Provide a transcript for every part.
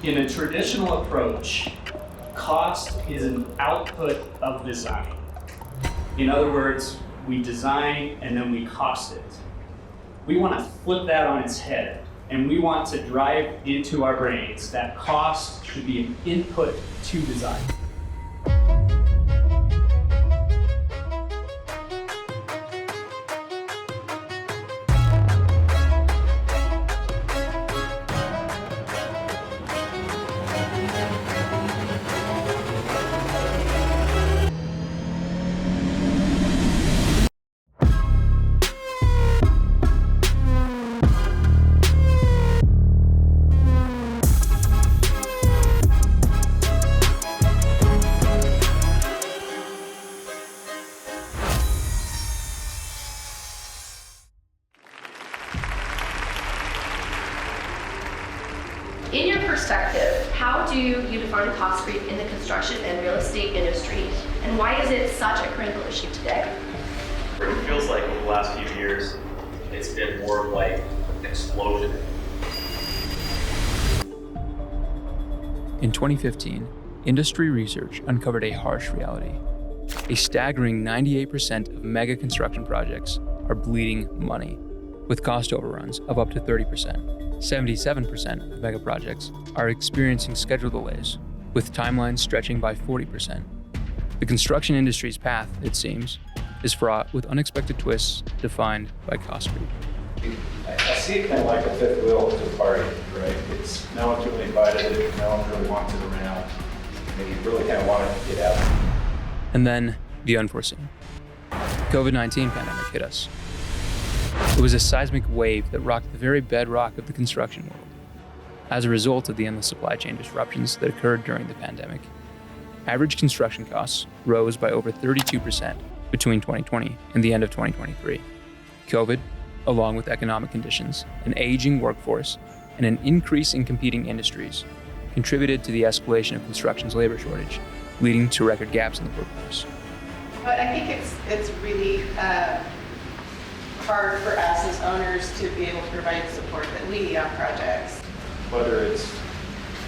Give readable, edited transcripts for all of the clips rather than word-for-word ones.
In a traditional approach, cost is an output of design. In other words, we design and then we cost it. We want to flip that on its head, and we want to drive into our brains that cost should be an input to design. In your perspective, how do you define cost creep in the construction and real estate industry, and why is it such a critical issue today? It feels like over the last few years, it's been more like an explosion. In 2015, industry research uncovered a harsh reality. A staggering 98% of mega construction projects are bleeding money, with cost overruns of up to 30%. 77% of mega projects are experiencing schedule delays, with timelines stretching by 40%. The construction industry's path, it seems, is fraught with unexpected twists defined by cost creep. I see it kind of like a fifth wheel to the party, right? It's no one's really invited it, no one really wants it around, and you really kind of want it to get out. And then the unforeseen. COVID-19 pandemic hit us. It was a seismic wave that rocked the very bedrock of the construction world. As a result of the endless supply chain disruptions that occurred during the pandemic, average construction costs rose by over 32% between 2020 and the end of 2023. COVID, along with economic conditions, an aging workforce, and an increase in competing industries, contributed to the escalation of construction's labor shortage, leading to record gaps in the workforce. But I think it's really hard for us as owners to be able to provide support that we need on projects. Whether it's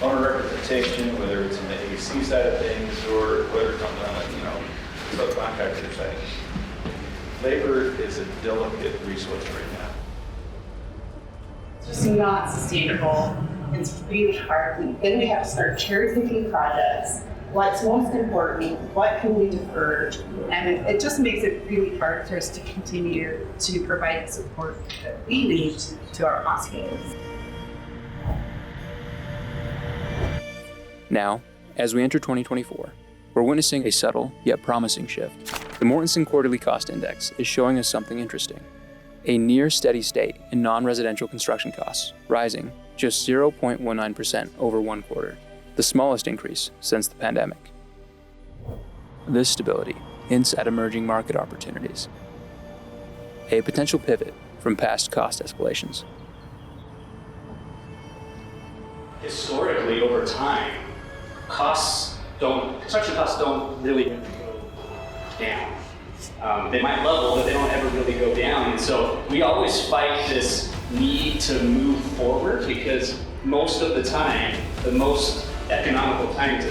owner representation, whether it's in the AC side of things, or whether it comes on the subcontractor side. Labor is a delicate resource right now. It's just not sustainable. It's really hard. Then we have to start cherry picking projects. What's most important? What can we defer? And it just makes it really hard for us to continue to provide the support that we need to our hospitals. Now, as we enter 2024, we're witnessing a subtle yet promising shift. The Mortenson Quarterly Cost Index is showing us something interesting. A near steady state in non-residential construction costs, rising just 0.19% over one quarter, the smallest increase since the pandemic. This stability hints at emerging market opportunities, a potential pivot from past cost escalations. Historically, over time, construction costs don't really go down. They might level, but they don't ever really go down. And so we always fight this need to move forward, because most of the time, the most economical time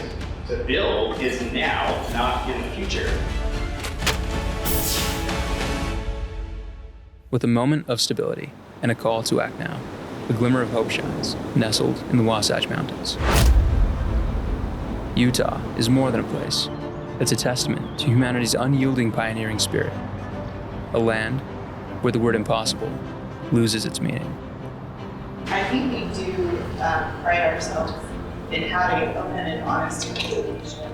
to build is now, not in the future. With a moment of stability and a call to act now, a glimmer of hope shines, nestled in the Wasatch Mountains. Utah is more than a place. It's a testament to humanity's unyielding pioneering spirit. A land where the word impossible loses its meaning. I think we do pride ourselves in having an open and honest communication,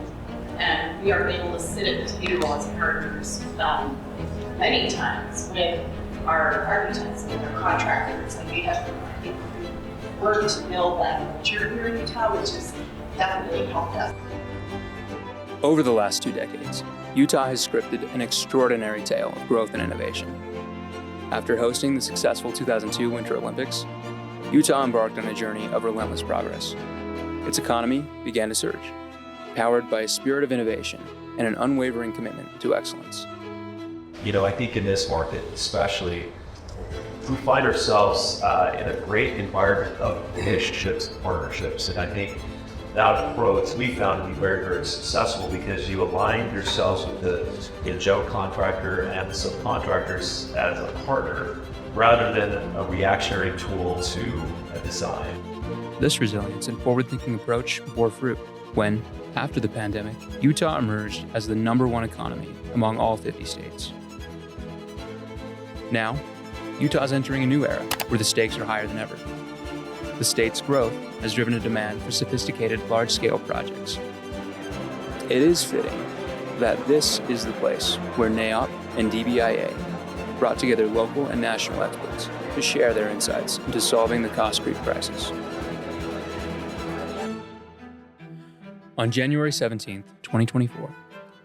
and we are able to sit at the table as partners many times with our architects and our contractors, and we have worked to build that culture here in Utah, which has definitely helped us. Over the last 2 decades, Utah has scripted an extraordinary tale of growth and innovation. After hosting the successful 2002 Winter Olympics, Utah embarked on a journey of relentless progress. Its economy began to surge, powered by a spirit of innovation and an unwavering commitment to excellence. I think in this market especially, we find ourselves in a great environment of relationships and partnerships. And I think that approach we found to be very, very successful because you align yourselves with the general contractor and the subcontractors as a partner rather than a reactionary tool to a design. This resilience and forward-thinking approach bore fruit when, after the pandemic, Utah emerged as the #1 economy among all 50 states. Now, Utah is entering a new era where the stakes are higher than ever. The state's growth has driven a demand for sophisticated, large-scale projects. It is fitting that this is the place where NAOP and DBIA brought together local and national experts to share their insights into solving the cost creep crisis. On January 17, 2024,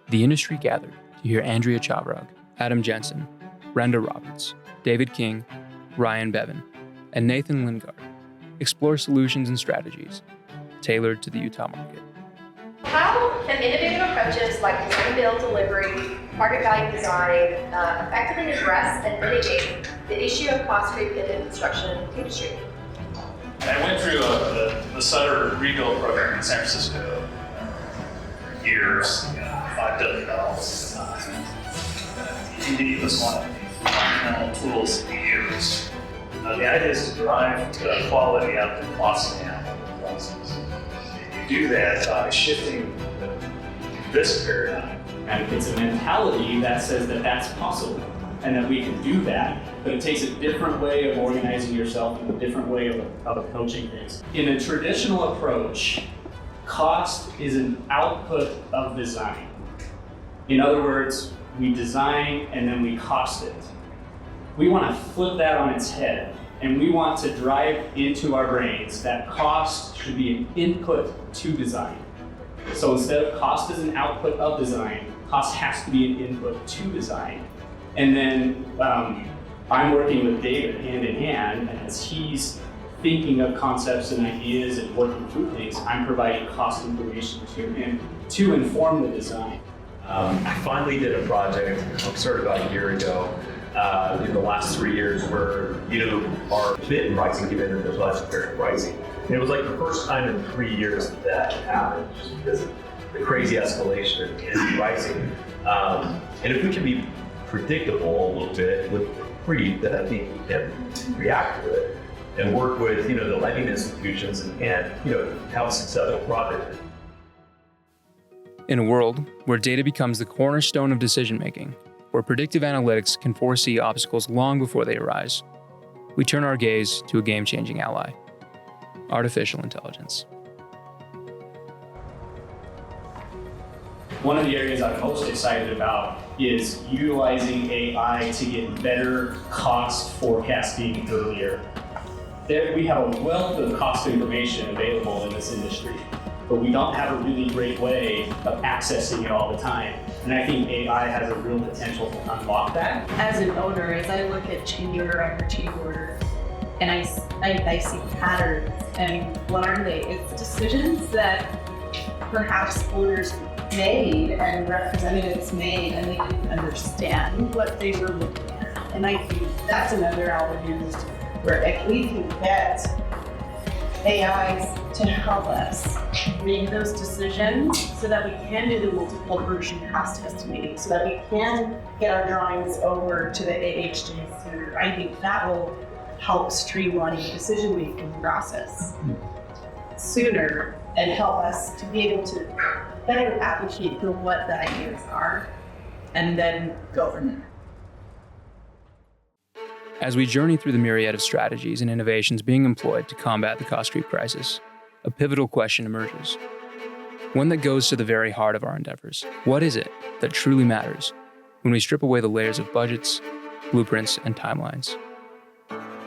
the industry gathered to hear Andrea Chavrog, Adam Jensen, Brenda Roberts, David King, Ryan Bevan, and Nathan Lingard explore solutions and strategies tailored to the Utah market. How can innovative approaches like design, build, delivery, market value design effectively address and mitigate the issue of cost creep in the construction industry? I went through the Sutter rebuild program in San Francisco for years, $5 billion at the time. TD was one of the fundamental tools we used. The idea is to drive quality out of the cost down of the process. You do that by shifting this paradigm. And it's a mentality that says that that's possible and that we can do that, but it takes a different way of organizing yourself and a different way of approaching things. In a traditional approach, cost is an output of design. In other words, we design and then we cost it. We want to flip that on its head, and we want to drive into our brains that cost should be an input to design. So instead of cost as an output of design, cost has to be an input to design. And then I'm working with David hand in hand, and as he's thinking of concepts and ideas and working through things, I'm providing cost information to him to inform the design. I finally did a project, started about a year ago, in the last 3 years where, our bid pricing given in the last fair pricing. And it was like the first time in 3 years that happened just because of the crazy escalation in pricing. And if we can be predictable a little bit with creep, then I think we can react to it and work with, the lending institutions and have a successful project. In a world where data becomes the cornerstone of decision-making, where predictive analytics can foresee obstacles long before they arise, we turn our gaze to a game-changing ally: artificial intelligence. One of the areas I'm most excited about is utilizing AI to get better cost forecasting earlier. We have a wealth of cost information available in this industry, but we don't have a really great way of accessing it all the time. And I think AI has a real potential to unlock that. As an owner, as I look at change order after change order, and I see patterns, and what are they? It's decisions that perhaps owners made and representatives made, and they didn't understand what they were looking at. And I think that's another avenue where if we can get AIs to help us make those decisions so that we can do the multiple version cost estimating, so that we can get our drawings over to the AHJ sooner. I think that will help streamline the decision-making process sooner and help us to be able to better advocate for what the ideas are and then go from there. As we journey through the myriad of strategies and innovations being employed to combat the cost creep crisis, a pivotal question emerges. One that goes to the very heart of our endeavors. What is it that truly matters when we strip away the layers of budgets, blueprints, and timelines?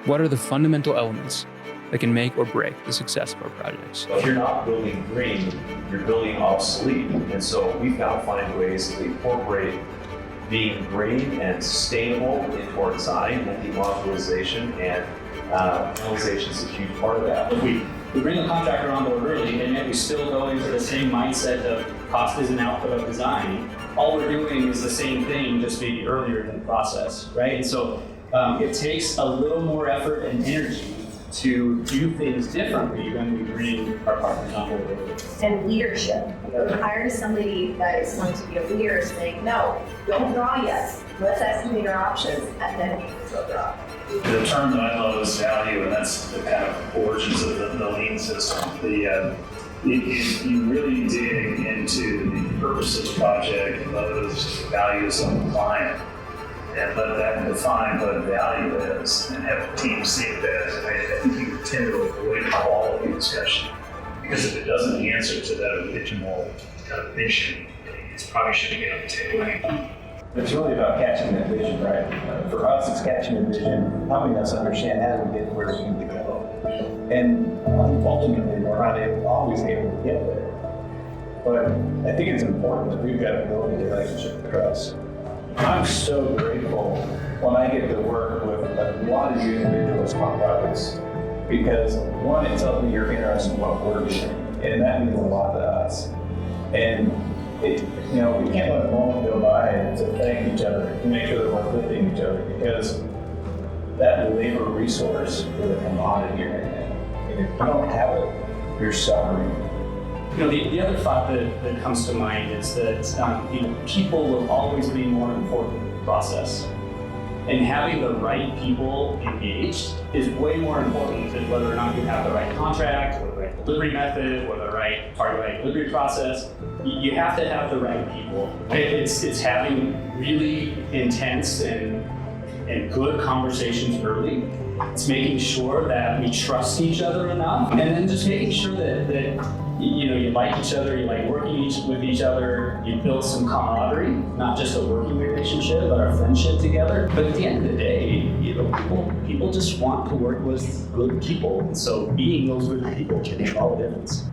What are the fundamental elements that can make or break the success of our projects? If you're not building green, you're building obsolete. And so we've got to find ways to incorporate being green and sustainable into our design. I think modularization and analyzation is a huge part of that. If we bring the contractor on board early and yet we still go into the same mindset of cost is an output of design, all we're doing is the same thing, just maybe earlier in the process, right? And so It takes a little more effort and energy to do things differently when we bring our partners on board. And leadership. Hire somebody that is going to be a leader saying, no, don't draw yet. Let's estimate our options and then we'll draw. The term that I love is value, and that's the kind of origins of the lean system. You really dig into the purpose of the project, those values of the client, and let that define what value is, and have the team see it as. I think you tend to avoid quality discussion, because if it doesn't answer to that original kind of mission, it's probably shouldn't be on the table. It's really about catching that vision, right? For us, it's catching the vision, helping us understand how to get where we need to go. And ultimately, we're not always able to get there. But I think it's important that we've got to build a relationship with trust. I'm so grateful when I get to work with a lot of you individuals on projects, because one, it tells me you're interested in what we're doing, and that means a lot to us. And we can't let a moment go by to thank each other, to make sure that we're lifting each other, because that labor resource is a commodity right now. And if you don't have it, you're suffering. The other thought that comes to mind is that people will always be more important in the process. And having the right people engaged is way more important than whether or not you have the right contract, or the right delivery method, or the right delivery process. You have to have the right people. It's having really intense and good conversations early. It's making sure that we trust each other enough, and then just making sure that you like each other, you like working with each other, you build some camaraderie, not just a working relationship, but a friendship together. But at the end of the day, people just want to work with good people. And so being those good people can make all the difference.